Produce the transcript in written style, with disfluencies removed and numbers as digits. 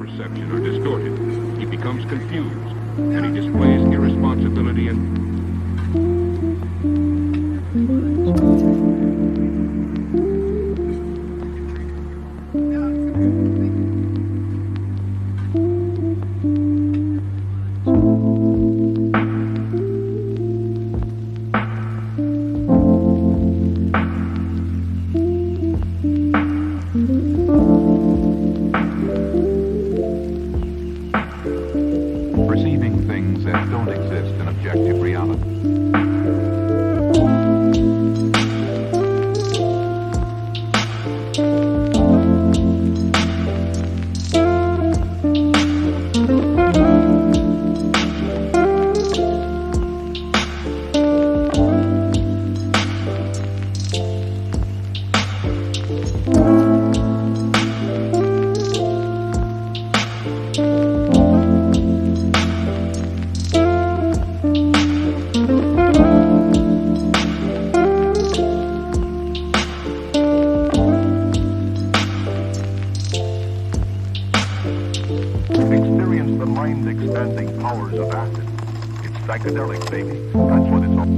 perception are distorted. He becomes confused, and he displays irresponsibility and perceiving things that don't exist in objective reality. Experience the mind-expanding powers of acid. It's psychedelic, baby. That's what it's all.